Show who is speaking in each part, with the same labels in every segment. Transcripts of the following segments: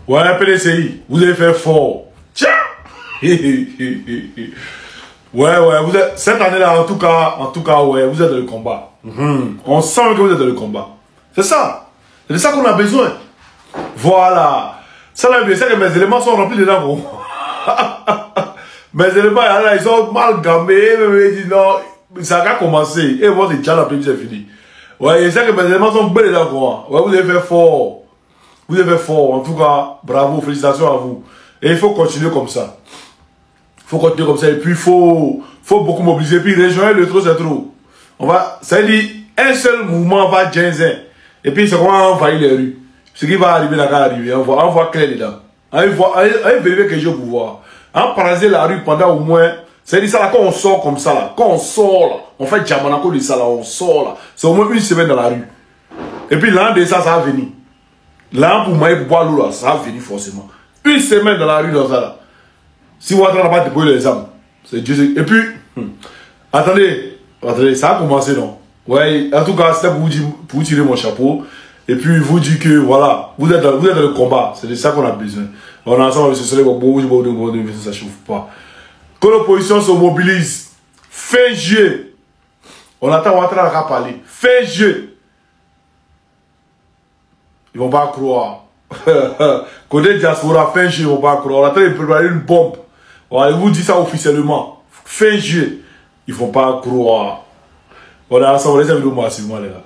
Speaker 1: Ouais, PDCI, vous avez fait fort. Tiens. Ouais, vous êtes, cette année-là, en tout cas, ouais, vous êtes dans le combat. On sent que vous êtes dans le combat. C'est ça. C'est de ça qu'on a besoin. Voilà. Ça, là, c'est que mes éléments sont remplis dedans, gros. Mes éléments, là, ils sont mal gamés. Ils disent non, ça a commencé. Et moi, c'est déjà la c'est fini. Ouais, c'est que mes éléments sont belles dedans, gros. Ouais, vous avez fait fort. Vous avez fait fort. En tout cas, bravo, félicitations à vous. Et il faut continuer comme ça. Il faut continuer comme ça. Et puis, il faut beaucoup mobiliser. Et puis, rejoindre le trop, c'est trop. Ça veut dire, un seul mouvement va ginzer. Et puis, c'est comment envahir les rues. Ce qui va arriver, là, va arriver. On voit clair dedans. On vérifier que j'ai au pouvoir. On paralyser la rue pendant au moins. C'est-à-dire ça là, quand on sort comme ça là, quand on sort là, on fait Djamanako de ça là, on sort là. C'est au moins une semaine dans la rue. Et puis l'an de ça, ça va venir. L'an pour moi, pour boire l'eau là, ça va venir forcément. Une semaine dans la rue dans ça là. Si vous n'avez pas déployé les armes, c'est Dieu. Et puis, attendez, ça a commencé non. Ouais, en tout cas, c'était pour vous tirer mon chapeau. Et puis, vous dire que voilà, vous êtes dans le combat. C'est de ça qu'on a besoin. On a ensemble, ça ne chauffe pas. Que l'opposition se mobilise, fin juillet, on attend Ouattara à parler. Fin juillet, ils ne vont pas croire. Côté diaspora, fin juillet, ils ne vont pas croire. On attend de préparer une bombe. On vous dit ça officiellement. Fin juillet, ils ne vont pas croire. On est ensemble, les amis, massivement, les gars.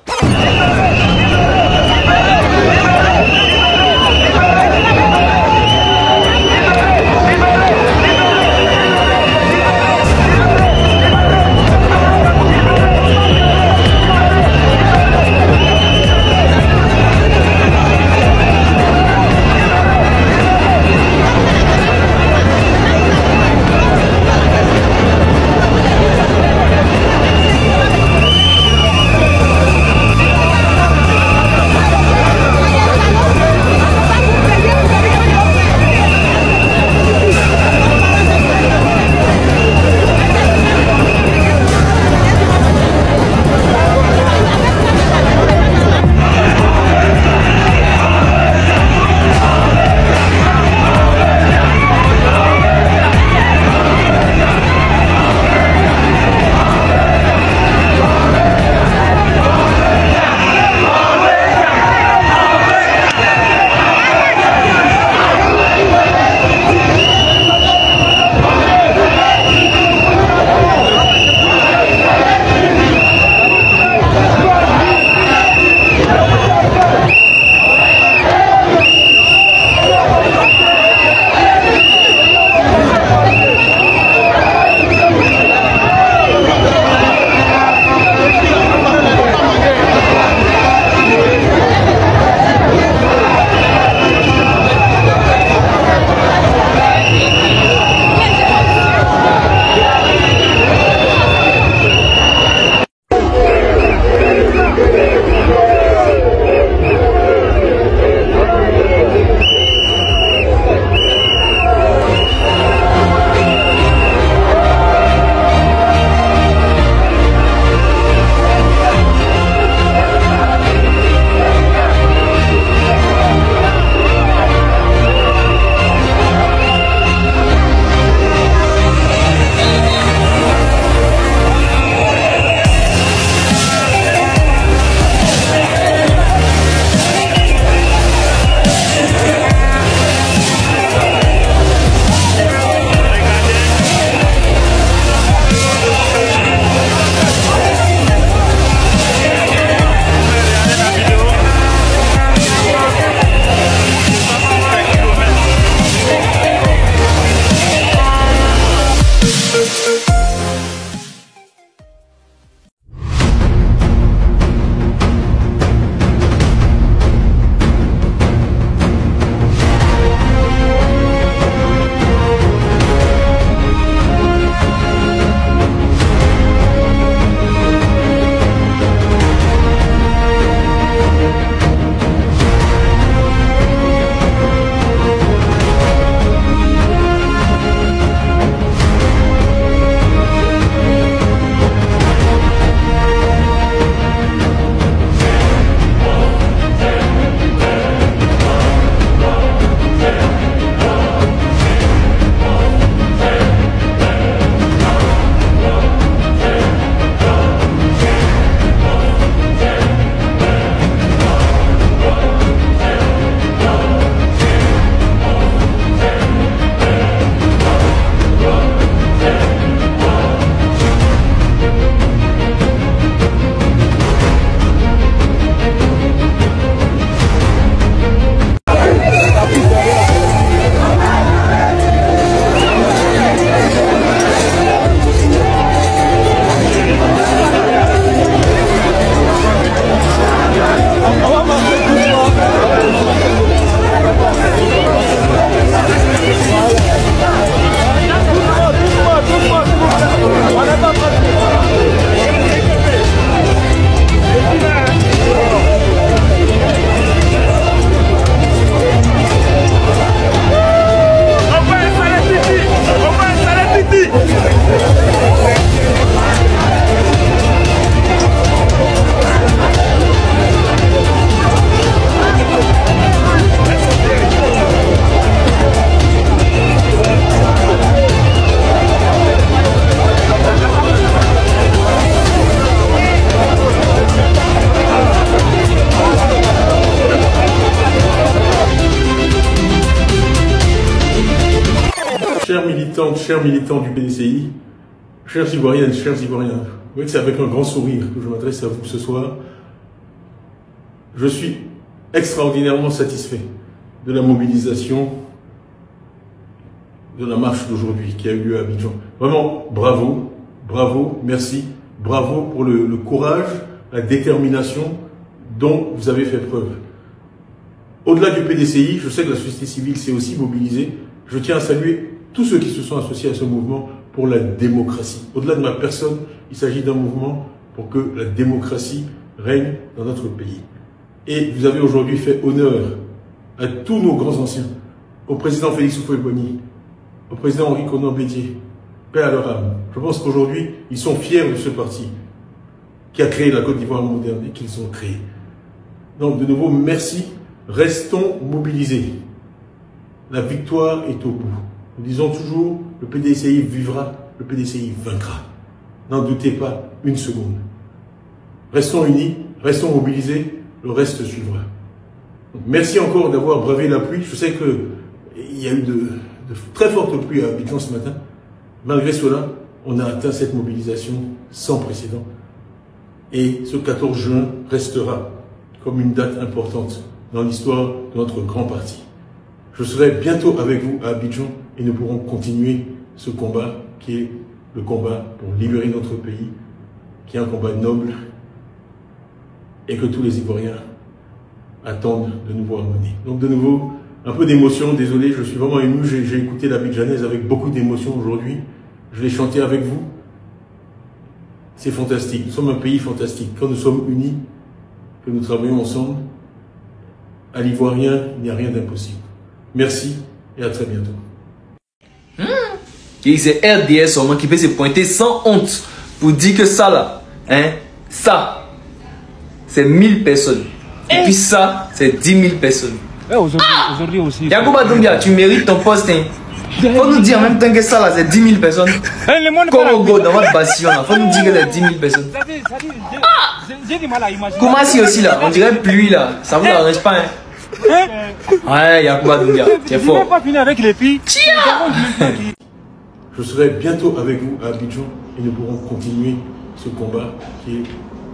Speaker 2: chers militants du PDCI, chers Ivoiriennes, chers Ivoiriens, vous voyez que c'est avec un grand sourire que je m'adresse à vous ce soir. Je suis extraordinairement satisfait de la mobilisation de la marche d'aujourd'hui qui a eu lieu à Abidjan. Vraiment, bravo, bravo, merci, bravo pour le courage, la détermination dont vous avez fait preuve. Au-delà du PDCI, je sais que la société civile s'est aussi mobilisée. Je tiens à saluer tous ceux qui se sont associés à ce mouvement pour la démocratie. Au-delà de ma personne, il s'agit d'un mouvement pour que la démocratie règne dans notre pays. Et vous avez aujourd'hui fait honneur à tous nos grands anciens, au président Félix Houphouët-Boigny, au président Henri Konan Bédié, paix à leur âme. Je pense qu'aujourd'hui, ils sont fiers de ce parti qui a créé la Côte d'Ivoire moderne et qu'ils ont créé. Donc, de nouveau, merci. Restons mobilisés. La victoire est au bout. Nous disons toujours, le PDCI vivra, le PDCI vaincra. N'en doutez pas une seconde. Restons unis, restons mobilisés, le reste suivra. Donc, merci encore d'avoir bravé la pluie. Je sais qu'il y a eu de très fortes pluies à Abidjan ce matin. Malgré cela, on a atteint cette mobilisation sans précédent. Et ce 14 juin restera comme une date importante dans l'histoire de notre grand parti. Je serai bientôt avec vous à Abidjan et nous pourrons continuer ce combat qui est le combat pour libérer notre pays, qui est un combat noble et que tous les Ivoiriens attendent de nous voir mener. Donc de nouveau, un peu d'émotion, désolé, je suis vraiment ému, j'ai écouté l'Abidjanaise avec beaucoup d'émotion aujourd'hui, je l'ai chanté avec vous. C'est fantastique, nous sommes un pays fantastique. Quand nous sommes unis, que nous travaillons ensemble, à l'Ivoirien, il n'y a rien d'impossible. Merci et à très bientôt.
Speaker 3: Et c'est RDS seulement qui peut se pointer sans honte pour dire que ça là, hein, ça, c'est 1000 personnes. Et puis ça, c'est 10 000 personnes.
Speaker 4: Aujourd'hui aussi.
Speaker 3: Yacouba Doumbia, tu mérites ton poste. Hein. Faut nous dire en même temps que ça là, c'est 10 000 personnes. Congo, dans votre bastion là, faut nous dire que c'est 10 000 personnes. Koumassi aussi là, on dirait pluie là, ça vous arrange pas. Hein. Ouais, Yacouba Doumbia, tu es fort.
Speaker 4: Pas fini avec les filles.
Speaker 2: Je serai bientôt avec vous à Abidjan et nous pourrons continuer ce combat qui est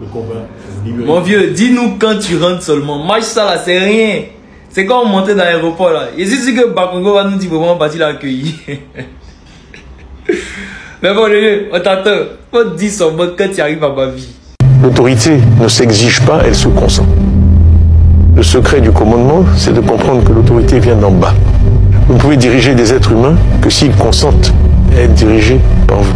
Speaker 2: le combat pour libérer.
Speaker 3: Mon vieux, dis-nous quand tu rentres seulement. Moi ça là, c'est rien. C'est quand on montait dans l'aéroport là. Et c'est sûr que Bakongo va nous dire comment partir l'accueillir. Mais bon, on t'attend. Faut te dire son mot quand tu arrives à ma vie.
Speaker 5: L'autorité ne s'exige pas, elle se consent. Le secret du commandement, c'est de comprendre que l'autorité vient d'en bas. Vous ne pouvez diriger des êtres humains que s'ils consentent à être dirigés par vous.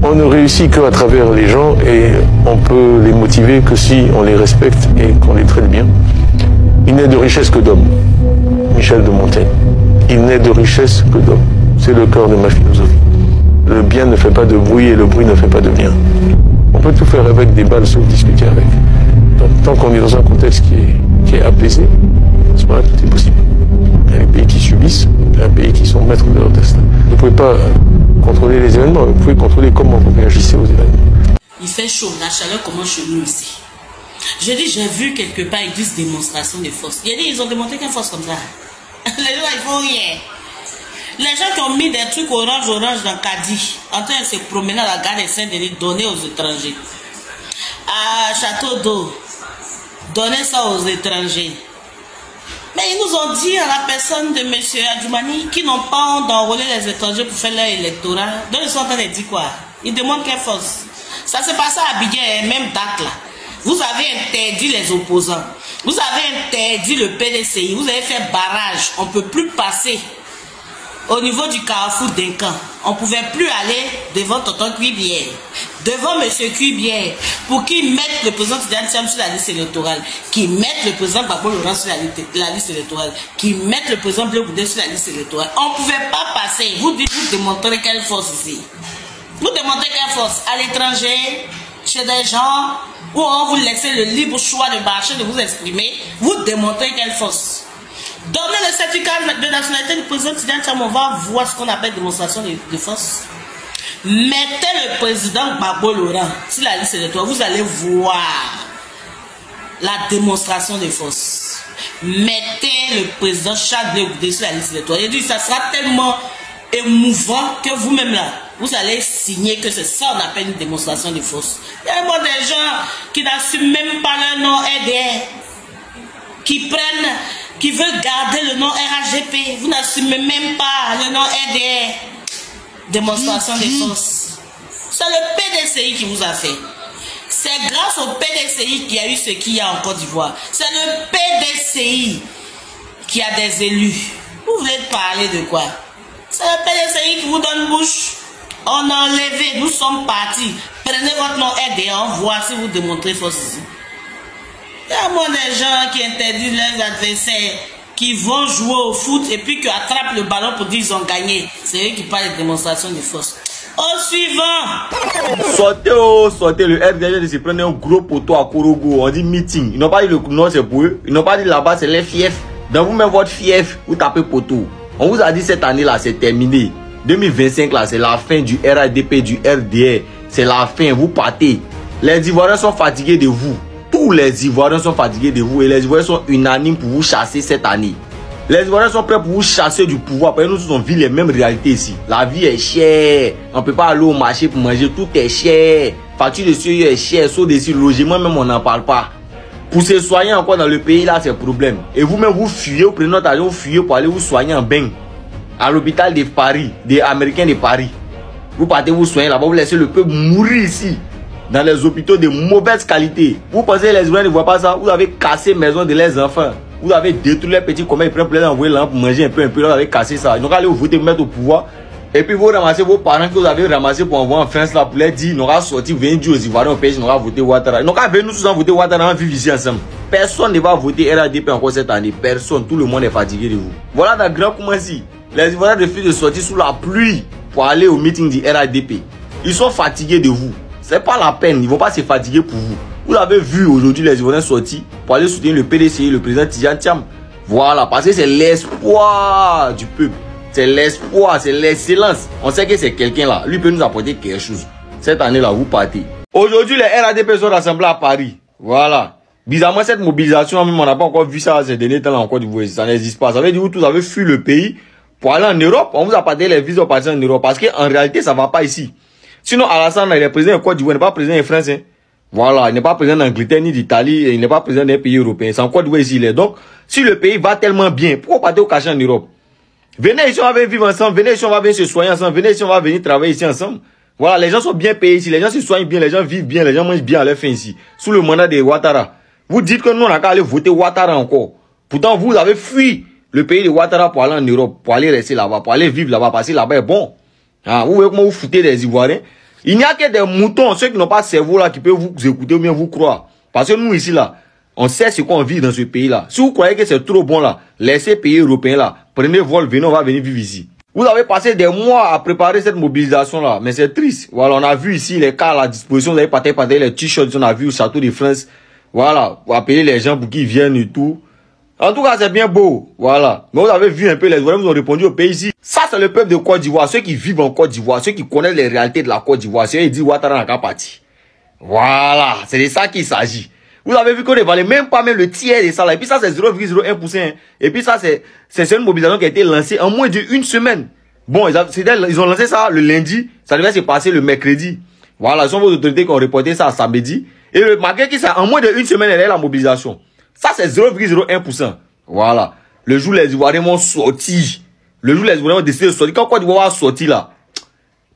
Speaker 5: On ne réussit qu'à travers les gens et on peut les motiver que si on les respecte et qu'on les traite bien. Il n'est de richesse que d'homme. Michel de Montaigne. Il n'est de richesse que d'homme. C'est le cœur de ma philosophie. Le bien ne fait pas de bruit et le bruit ne fait pas de bien. On peut tout faire avec des balles sauf discuter avec. Donc, tant qu'on est dans un contexte qui est apaisé, à ce moment-là, tout est possible. Il y a des pays qui subissent, il y a des pays qui sont maîtres de leur destin. Vous ne pouvez pas contrôler les événements, vous pouvez contrôler comment vous réagissez aux événements.
Speaker 6: Il fait chaud, la chaleur commence chez nous ici. Je dis, j'ai vu quelque part, ils disent démonstration de force. Il a dit, ils ont démontré quelle force comme ça. Les gens, ils font rien. Les gens qui ont mis des trucs orange dans Kadi, en train de se promener à la gare de Saint-Denis, donner aux étrangers. À Château d'Eau, donner ça aux étrangers. Mais ils nous ont dit à la personne de M. Adjoumani qui n'ont pas d'enrôler les étrangers pour faire leur électorat. Donc ils sont en train de dire quoi? Ils demandent quelle force. Ça s'est passé à Abidjan, même date là. Vous avez interdit les opposants. Vous avez interdit le PDCI. Vous avez fait barrage. On ne peut plus passer au niveau du carrefour d'Incan. On ne pouvait plus aller devant Tonton Cuibière, devant M. Cuibière, pour qu'ils mettent le président Tidjane Thiam sur la liste électorale, qu'ils mettent le président Gbagbo Laurent sur la liste électorale, qu'ils mettent le président Bleu Boudé sur la liste électorale. On ne pouvait pas passer. Vous dites, vous démontrez quelle force ici. Vous démontrez quelle force à l'étranger, chez des gens où on vous laisse le libre choix de marcher, de vous exprimer. Vous démontrez quelle force. Donnez le certificat de nationalité du président Tidjane Thiam, on va voir ce qu'on appelle démonstration de force. Mettez le président Gbagbo Laurent sur la liste électorale, vous allez voir la démonstration de force. Mettez le président Charles Blé Boudé sur la liste électorale. Il dit ça sera tellement émouvant que vous-même là, vous allez signer que c'est ça on appelle une démonstration de force. Il y a des gens qui n'assument même pas leur nom RDR, qui veulent garder le nom RAGP. Vous n'assumez même pas le nom RDR. Démonstration de force. C'est le PDCI qui vous a fait. C'est grâce au PDCI qu'il y a eu ce qu'il y a en Côte d'Ivoire. C'est le PDCI qui a des élus. Vous voulez parler de quoi? C'est le PDCI qui vous donne bouche. On a enlevé, nous sommes partis. Prenez votre nom RDR, on voit si vous démontrez force ici. Il y a moins des gens qui interdisent leurs adversaires, qui vont jouer au foot et puis qui attrapent le ballon pour dire qu'ils ont gagné. C'est eux qui parlent de démonstration de force. Au suivant.
Speaker 7: Sortez, le RDR se prendre un gros poteau à Korogo. On dit meeting. Ils n'ont pas dit le nom, c'est pour eux. Ils n'ont pas dit là-bas, c'est les fiefs. Dans vous mettez votre fief, vous tapez poteau. On vous a dit cette année-là, c'est terminé. 2025, là, c'est la fin du RADP, du RDR. C'est la fin, vous partez. Les Ivoiriens sont fatigués de vous. Tous les Ivoiriens sont fatigués de vous. Et les Ivoiriens sont unanimes pour vous chasser cette année. Les Ivoiriens sont prêts pour vous chasser du pouvoir. Parce que nous tous on vit les mêmes réalités ici. La vie est chère. On ne peut pas aller au marché pour manger. Tout est cher. Facture de sérieux est chère. Saut dessus, logement même on n'en parle pas. Pour se soigner encore dans le pays là, c'est problème. Et vous-même vous fuyez, vous prenez notre argent, vous fuyez pour aller vous soigner en bain. À l'hôpital de Paris, des Américains de Paris. Vous partez vous soigner là-bas, vous laissez le peuple mourir ici. Dans les hôpitaux de mauvaise qualité. Vous pensez que les Ivoiriens ne voient pas ça? Vous avez cassé la maison de leurs enfants. Vous avez détruit les petits commerces, ils prennent pour les envoyer là pour manger un peu, vous avez cassé ça. Ils n'ont qu'à aller voter, vous mettre au pouvoir. Et puis vous ramassez vos parents que vous avez ramassés pour envoyer en France là pour les dire, ils n'ont qu'à sortir, venir dire aux Ivoiriens au pays, ils n'ont qu'à voter Ouattara. Ils n'ont qu'à venir nous tous en voter Ouattara, en vivre ici ensemble. Personne ne va voter RADP encore cette année. Personne, tout le monde est fatigué de vous. Voilà dans grand comment si. Les Ivoiriens refusent de sortir sous la pluie pour aller au meeting du RADP. Ils sont fatigués de vous. C'est pas la peine, ils vont pas se fatiguer pour vous. Vous avez vu aujourd'hui les Ivoiriens sortis pour aller soutenir le PDCI, le président Tidjane Thiam. Voilà, parce que c'est l'espoir du peuple. C'est l'espoir, c'est l'excellence. On sait que c'est quelqu'un là. Lui peut nous apporter quelque chose. Cette année-là, vous partez. Aujourd'hui, les RADP sont rassemblés à Paris. Voilà. Bizarrement, cette mobilisation, même on n'a pas encore vu ça ces derniers temps là encore. Ça n'existe pas. Ça veut dire que vous avez fui le pays pour aller en Europe. On vous a pas donné les visas pour partir en Europe. Parce qu'en réalité, ça ne va pas ici. Sinon, Alassane, il est président de Côte d'Ivoire, il n'est pas président de France. Hein. Voilà, il n'est pas président d'Angleterre ni d'Italie, il n'est pas président d'un pays européen. C'est en Côte d'Ivoire ici, il est. Donc, si le pays va tellement bien, pourquoi partir au cachet en Europe? Venez ici, on va vivre ensemble. Venez ici, on va venir se soigner ensemble. Venez ici, on va venir travailler ici ensemble. Voilà, les gens sont bien payés ici. Les gens se soignent bien, les gens vivent bien, les gens mangent bien à leur fin ici. Sous le mandat de Ouattara. Vous dites que nous, on n'a qu'à aller voter Ouattara encore. Pourtant, vous avez fui le pays de Ouattara pour aller en Europe, pour aller rester là-bas, pour aller vivre là-bas, parce que là-bas est bon. Ah, vous voyez comment vous foutez des Ivoiriens? Il n'y a que des moutons, ceux qui n'ont pas de cerveau là, qui peuvent vous écouter ou bien vous croire. Parce que nous ici là, on sait ce qu'on vit dans ce pays là. Si vous croyez que c'est trop bon là, laissez pays européens là, prenez vol, venez, on va venir vivre ici. Vous avez passé des mois à préparer cette mobilisation là, mais c'est triste. Voilà, on a vu ici les cas à la disposition, vous avez partagé les t-shirts, on a vu au château de France. Voilà, pour appeler les gens pour qu'ils viennent et tout. En tout cas, c'est bien beau. Voilà. Mais vous avez vu un peu, les Ivoiriens vous ont répondu au pays ici. Ça, c'est le peuple de Côte d'Ivoire. Ceux qui vivent en Côte d'Ivoire, ceux qui connaissent les réalités de la Côte d'Ivoire. Ceux qui disent Ouattara n'a qu'à partir. Voilà. C'est de ça qu'il s'agit. Vous avez vu qu'on ne valait même pas le tiers de ça là. Et puis ça, c'est 0,01%. Hein. Et puis ça, c'est une mobilisation qui a été lancée en moins d'une semaine. Bon, ils ont lancé ça le lundi. Ça devait se passer le mercredi. Voilà. Ce sont vos autorités qui ont reporté ça samedi. Et malgré que ça, en moins d'une semaine, elle est la mobilisation. Ça, c'est 0,01%. Voilà. Le jour où les Ivoiriens vont sortir. Le jour où les Ivoiriens vont décider de sortir. Quand Côte d'Ivoire va sortir là,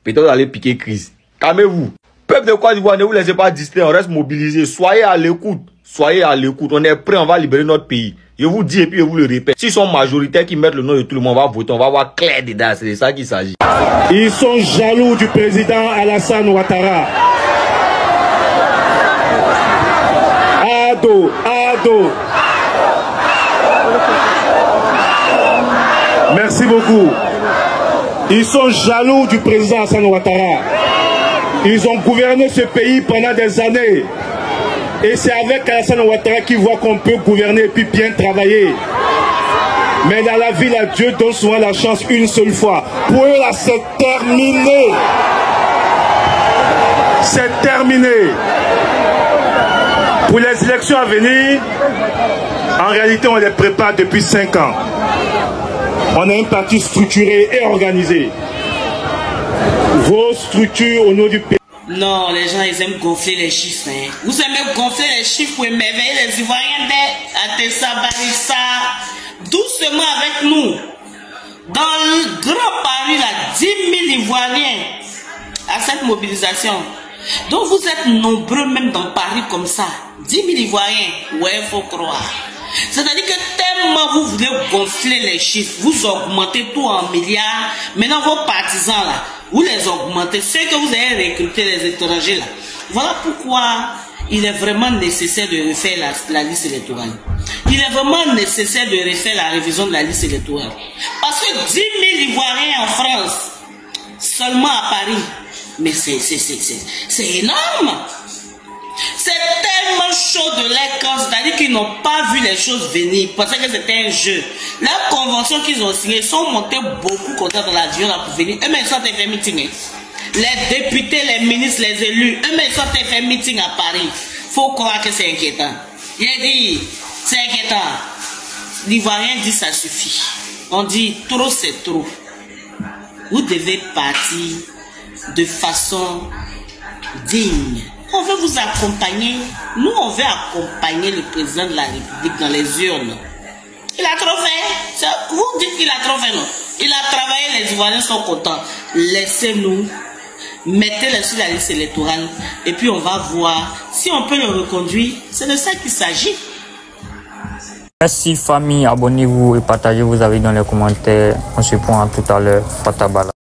Speaker 7: peut-être vous allez piquer crise. Calmez-vous. Peuple de Côte d'Ivoire, ne vous laissez pas distraire. On reste mobilisé. Soyez à l'écoute. Soyez à l'écoute. On est prêt. On va libérer notre pays. Je vous dis et puis je vous le répète. S'ils sont majoritaires qui mettent le nom de tout le monde, on va voter. On va voir clair dedans. C'est de ça qu'il s'agit.
Speaker 8: Ils sont jaloux du président Alassane Ouattara. Ado. Merci beaucoup. Ils sont jaloux du président Alassane Ouattara. Ils ont gouverné ce pays pendant des années. Et c'est avec Alassane Ouattara qu'ils voient qu'on peut gouverner et puis bien travailler. Mais dans la vie, là, Dieu donne souvent la chance une seule fois. Pour eux, là, c'est terminé. C'est terminé. Pour les élections à venir, en réalité, on les prépare depuis 5 ans. On est un parti structuré et organisé. Vos structures au niveau du pays.
Speaker 6: Non, les gens, ils aiment gonfler les chiffres. Hein. Vous aimez gonfler les chiffres pour émerveiller les Ivoiriens d'Atessa, Barissa. Doucement avec nous. Dans le Grand Paris, là, 10 000 Ivoiriens à cette mobilisation. Donc vous êtes nombreux même dans Paris comme ça. 10 000 Ivoiriens. Ouais, il faut croire. C'est-à-dire que tellement vous voulez gonfler les chiffres, vous augmentez tout en milliards. Maintenant, vos partisans, là, vous les augmentez. Ceux que vous avez recrutés, les étrangers, là. Voilà pourquoi il est vraiment nécessaire de refaire la liste électorale. Il est vraiment nécessaire de refaire la révision de la liste électorale. Parce que 10 000 Ivoiriens en France, seulement à Paris, mais c'est énorme. C'est tellement chaud de l'air quand, c'est-à-dire qu'ils n'ont pas vu les choses venir, parce que c'était un jeu. La convention qu'ils ont signée, ils sont montés beaucoup comme ça dans l'avion là pour venir. Eux-mêmes, ils sont fait meeting. Les députés, les ministres, les élus, eux-mêmes, ils sont fait meeting à Paris. Faut croire que c'est inquiétant. Il a dit, c'est inquiétant. L'Ivoirien dit ça suffit. On dit trop c'est trop. Vous devez partir de façon digne. On veut vous accompagner. Nous, on veut accompagner le président de la République dans les urnes. Il a trop fait. Vous dites qu'il a trop fait, non? Il a travaillé, les Ivoiriens sont contents. Laissez-nous, mettez-le sur la liste électorale et puis on va voir si on peut le reconduire. C'est de ça qu'il s'agit.
Speaker 9: Merci famille, abonnez-vous et partagez vos avis dans les commentaires. On se prend tout à l'heure. Fatabala.